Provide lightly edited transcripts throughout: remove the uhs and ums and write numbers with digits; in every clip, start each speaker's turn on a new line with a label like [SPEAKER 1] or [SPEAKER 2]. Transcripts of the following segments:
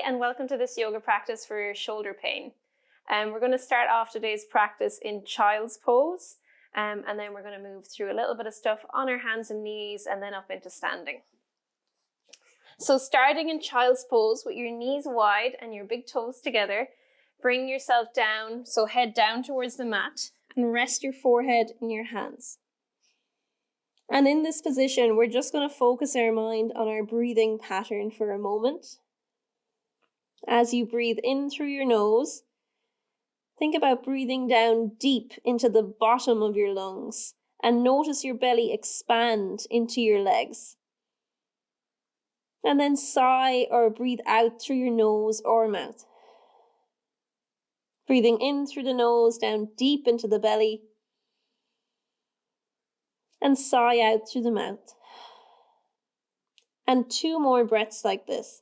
[SPEAKER 1] and welcome to this yoga practice for your shoulder pain. We're going to start off today's practice in child's pose, and then we're going to move through a little bit of stuff on our hands and knees and then up into standing. So starting in child's pose with your knees wide and your big toes together, bring yourself down, so head down towards the mat and rest your forehead in your hands. And in this position, we're just going to focus our mind on our breathing pattern for a moment. As you breathe in through your nose, think about breathing down deep into the bottom of your lungs and notice your belly expand into your legs. And then sigh or breathe out through your nose or mouth. Breathing in through the nose, down deep into the belly. And sigh out through the mouth. And 2 more breaths like this.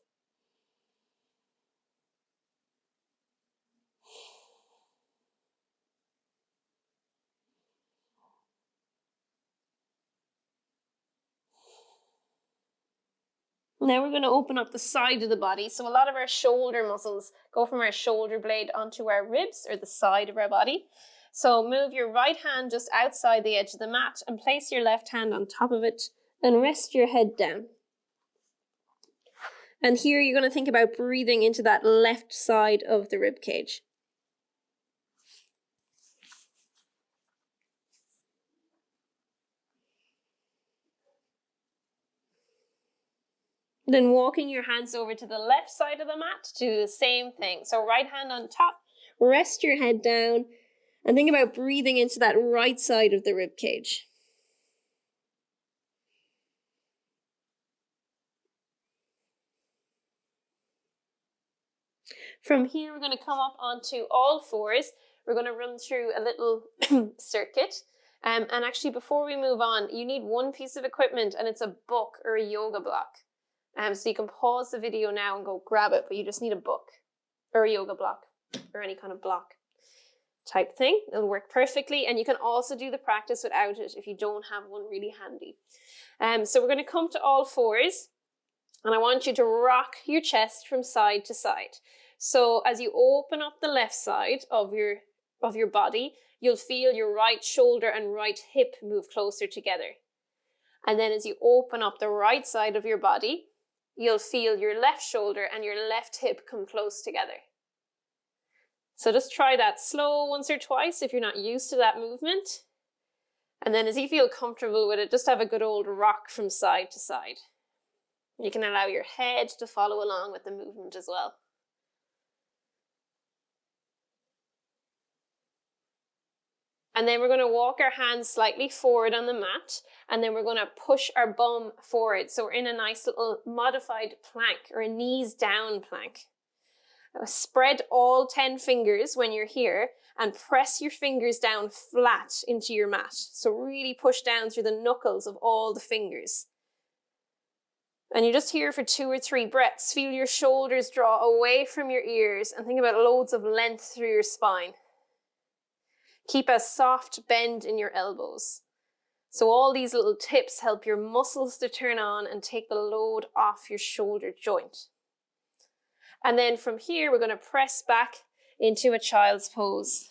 [SPEAKER 1] Now we're going to open up the side of the body. So a lot of our shoulder muscles go from our shoulder blade onto our ribs or the side of our body. So move your right hand just outside the edge of the mat and place your left hand on top of it and rest your head down. And here you're going to think about breathing into that left side of the rib cage. Then walking your hands over to the left side of the mat to do the same thing. So right hand on top, rest your head down, and think about breathing into that right side of the rib cage. From here, we're going to come up onto all fours. We're going to run through a little circuit. And actually, before we move on, you need one piece of equipment, and it's a book or a yoga block. So you can pause the video now and go grab it, but you just need a book or a yoga block or any kind of block type thing. It'll work perfectly, and you can also do the practice without it if you don't have one really handy. So we're going to come to all fours, and I want you to rock your chest from side to side. So as you open up the left side of your body, you'll feel your right shoulder and right hip move closer together. And then as you open up the right side of your body, you'll feel your left shoulder and your left hip come close together. So just try that slow once or twice if you're not used to that movement. And then as you feel comfortable with it, just have a good old rock from side to side. You can allow your head to follow along with the movement as well. And then we're going to walk our hands slightly forward on the mat, and then we're going to push our bum forward. So we're in a nice little modified plank or a knees down plank. Spread all 10 fingers when you're here and press your fingers down flat into your mat. So really push down through the knuckles of all the fingers. And you're just here for 2 or 3 breaths. Feel your shoulders draw away from your ears and think about loads of length through your spine. Keep a soft bend in your elbows. So all these little tips help your muscles to turn on and take the load off your shoulder joint. And then from here, we're going to press back into a child's pose.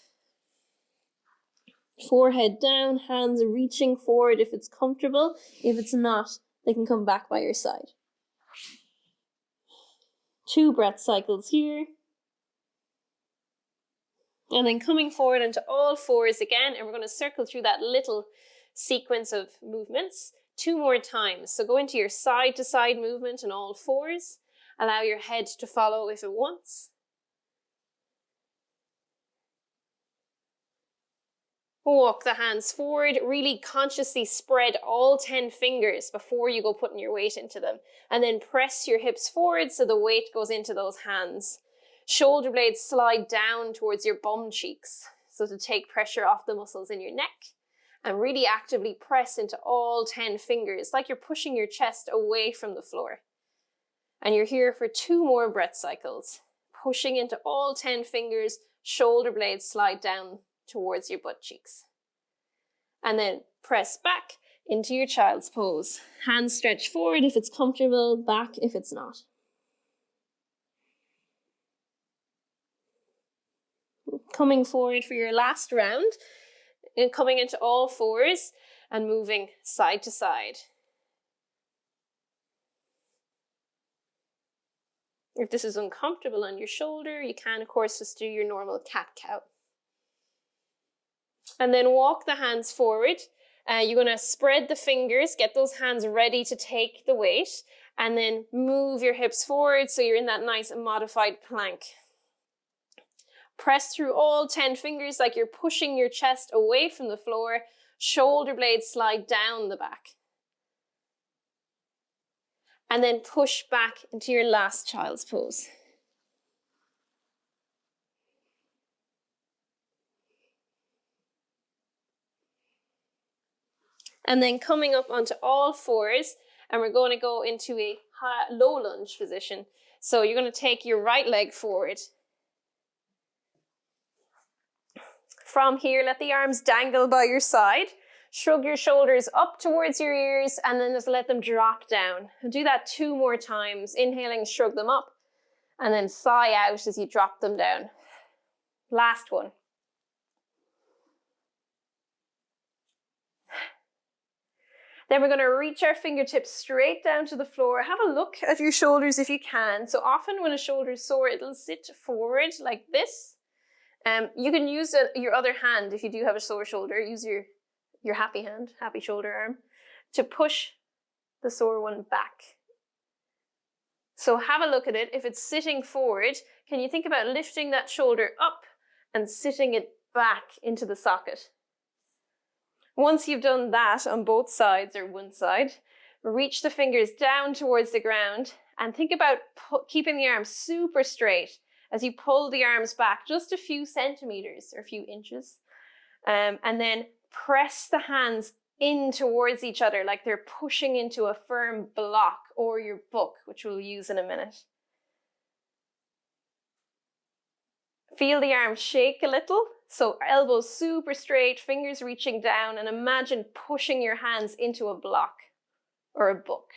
[SPEAKER 1] Forehead down, hands reaching forward if it's comfortable. If it's not, they can come back by your side. 2 breath cycles here. And then coming forward into all fours again, and we're going to circle through that little sequence of movements 2 more times. So go into your side to side movement in all fours. Allow your head to follow if it wants. Walk the hands forward, really consciously spread all 10 fingers before you go putting your weight into them. And then press your hips forward so the weight goes into those hands. Shoulder blades slide down towards your bum cheeks, so to take pressure off the muscles in your neck, and really actively press into all 10 fingers, like you're pushing your chest away from the floor. And you're here for 2 more breath cycles, pushing into all 10 fingers, shoulder blades slide down towards your butt cheeks. And then press back into your child's pose. Hands stretch forward if it's comfortable, back if it's not. Coming forward for your last round, and coming into all fours and moving side to side. If this is uncomfortable on your shoulder, you can, of course, just do your normal cat-cow. And then walk the hands forward. You're going to spread the fingers, get those hands ready to take the weight, and then move your hips forward so you're in that nice modified plank. Press through all 10 fingers like you're pushing your chest away from the floor. Shoulder blades slide down the back. And then push back into your last child's pose. And then coming up onto all fours, and we're going to go into a low lunge position. So you're going to take your right leg forward. From here, let the arms dangle by your side. Shrug your shoulders up towards your ears and then just let them drop down. And do that 2 more times. Inhaling, shrug them up, and then sigh out as you drop them down. Last one. Then we're going to reach our fingertips straight down to the floor. Have a look at your shoulders if you can. So often when a shoulder is sore, it'll sit forward like this. You can use your other hand if you do have a sore shoulder. Use your happy hand, happy shoulder arm, to push the sore one back. So have a look at it. If it's sitting forward, can you think about lifting that shoulder up and sitting it back into the socket? Once you've done that on both sides or one side, reach the fingers down towards the ground and think about keeping the arms super straight as you pull the arms back just a few centimeters or a few inches. And then press the hands in towards each other like they're pushing into a firm block or your book, which we'll use in a minute. Feel the arms shake a little. So elbows super straight, fingers reaching down, and imagine pushing your hands into a block or a book.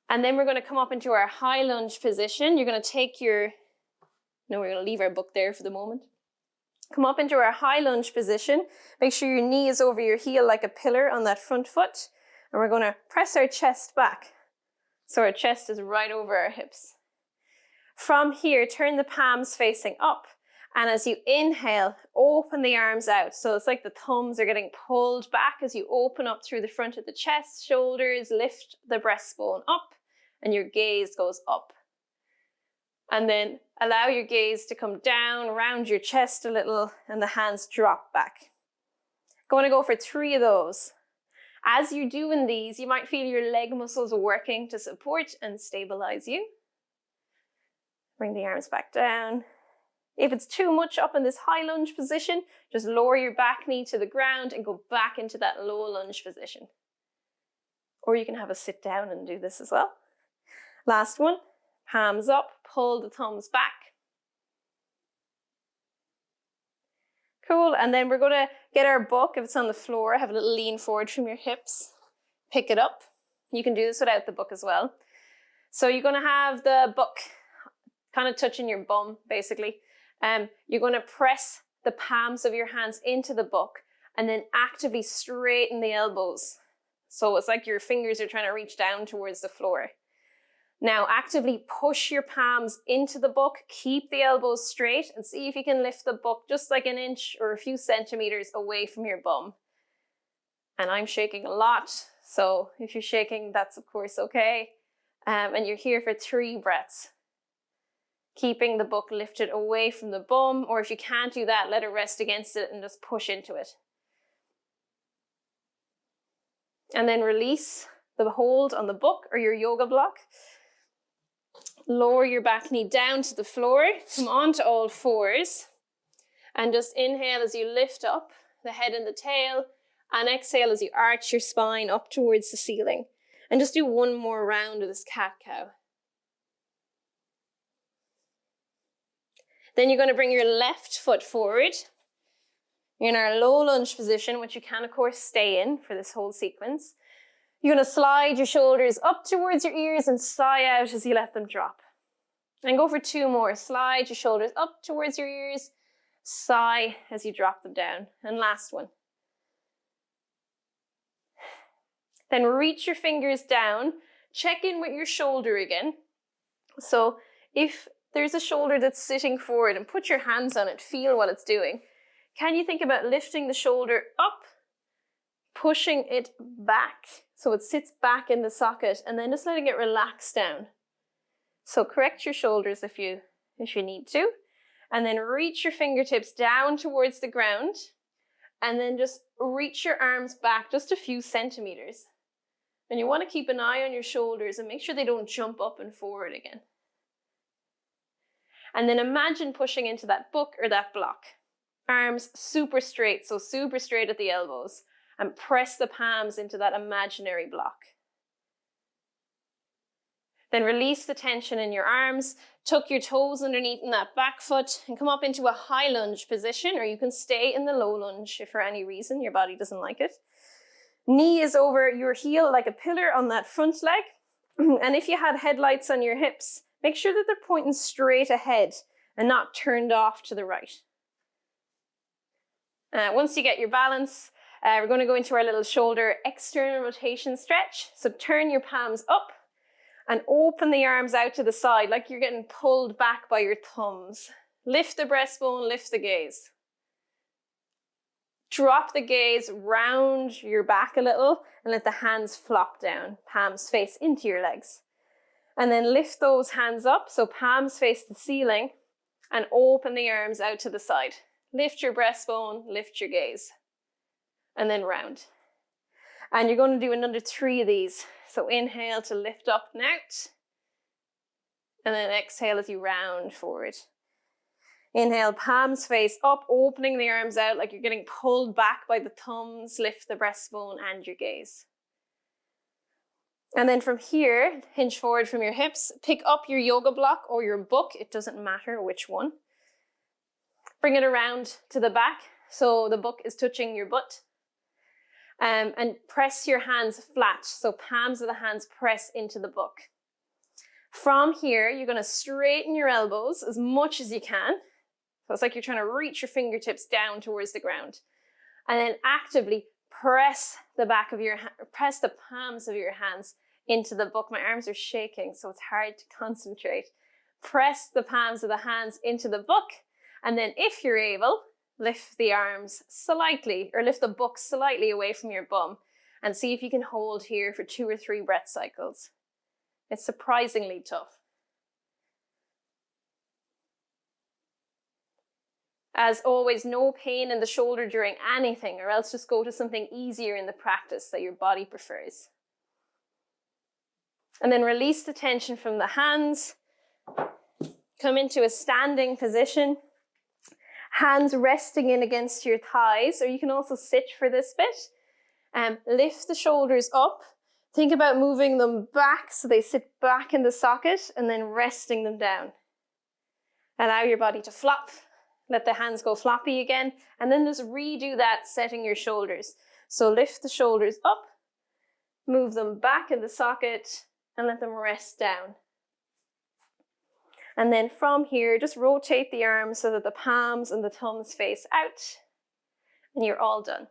[SPEAKER 1] And then we're going to come up into our high lunge position. You're going to take we're going to leave our book there for the moment. Come up into our high lunge position. Make sure your knee is over your heel like a pillar on that front foot. And we're going to press our chest back. So our chest is right over our hips. From here, turn the palms facing up. And as you inhale, open the arms out. So it's like the thumbs are getting pulled back as you open up through the front of the chest, shoulders, lift the breastbone up, and your gaze goes up. And then allow your gaze to come down around your chest a little, and the hands drop back. Going to go for 3 of those. As you're doing these, you might feel your leg muscles working to support and stabilize you. Bring the arms back down. If it's too much up in this high lunge position, just lower your back knee to the ground and go back into that low lunge position. Or you can have a sit down and do this as well. Last one, palms up, pull the thumbs back. Cool, and then we're going to get our book. If it's on the floor, have a little lean forward from your hips. Pick it up. You can do this without the book as well. So you're going to have the book kind of touching your bum, basically. You're going to press the palms of your hands into the book and then actively straighten the elbows. So it's like your fingers are trying to reach down towards the floor. Now actively push your palms into the book, keep the elbows straight, and see if you can lift the book just like an inch or a few centimeters away from your bum. And I'm shaking a lot, so if you're shaking, that's of course okay. And you're here for 3 breaths. Keeping the book lifted away from the bum, or if you can't do that, let it rest against it and just push into it. And then release the hold on the book or your yoga block. Lower your back knee down to the floor, come onto all fours, and just inhale as you lift up the head and the tail, and exhale as you arch your spine up towards the ceiling. And just do 1 more round of this cat-cow. Then you're going to bring your left foot forward. You're in our low lunge position, which you can, of course, stay in for this whole sequence. You're going to slide your shoulders up towards your ears and sigh out as you let them drop. And go for 2 more. Slide your shoulders up towards your ears. Sigh as you drop them down. And last one. Then reach your fingers down. Check in with your shoulder again. So if there's a shoulder that's sitting forward, and put your hands on it, feel what it's doing. Can you think about lifting the shoulder up, pushing it back so it sits back in the socket, and then just letting it relax down. So correct your shoulders if you need to, and then reach your fingertips down towards the ground, and then just reach your arms back just a few centimeters. And you want to keep an eye on your shoulders and make sure they don't jump up and forward again. And then imagine pushing into that book or that block. Arms super straight, so super straight at the elbows, and press the palms into that imaginary block. Then release the tension in your arms, tuck your toes underneath in that back foot, and come up into a high lunge position, or you can stay in the low lunge if for any reason your body doesn't like it. Knee is over your heel like a pillar on that front leg. And if you had headlights on your hips, make sure that they're pointing straight ahead and not turned off to the right. Once you get your balance, we're going to go into our little shoulder external rotation stretch. So turn your palms up and open the arms out to the side like you're getting pulled back by your thumbs. Lift the breastbone, lift the gaze. Drop the gaze round your back a little and let the hands flop down, palms face into your legs. And then lift those hands up, so palms face the ceiling, and open the arms out to the side. Lift your breastbone, lift your gaze, and then round. And you're going to do another 3 of these. So inhale to lift up and out, and then exhale as you round forward. Inhale, palms face up, opening the arms out like you're getting pulled back by the thumbs. Lift the breastbone and your gaze. And then from here, hinge forward from your hips, pick up your yoga block or your book, it doesn't matter which one. Bring it around to the back so the book is touching your butt. And press your hands flat, so palms of the hands press into the book. From here, you're going to straighten your elbows as much as you can. So it's like you're trying to reach your fingertips down towards the ground. And then actively press the palms of your hands into the book. My arms are shaking, so it's hard to concentrate. Press the palms of the hands into the book. And then if you're able, lift the arms slightly, or lift the book slightly away from your bum, and see if you can hold here for 2 or 3 breath cycles. It's surprisingly tough. As always, no pain in the shoulder during anything, or else just go to something easier in the practice that your body prefers. And then release the tension from the hands. Come into a standing position. Hands resting in against your thighs, or you can also sit for this bit. Lift the shoulders up. Think about moving them back so they sit back in the socket, and then resting them down. Allow your body to flop. Let the hands go floppy again, and then just redo that, setting your shoulders. So lift the shoulders up, move them back in the socket, and let them rest down. And then from here, just rotate the arms so that the palms and the thumbs face out, and you're all done.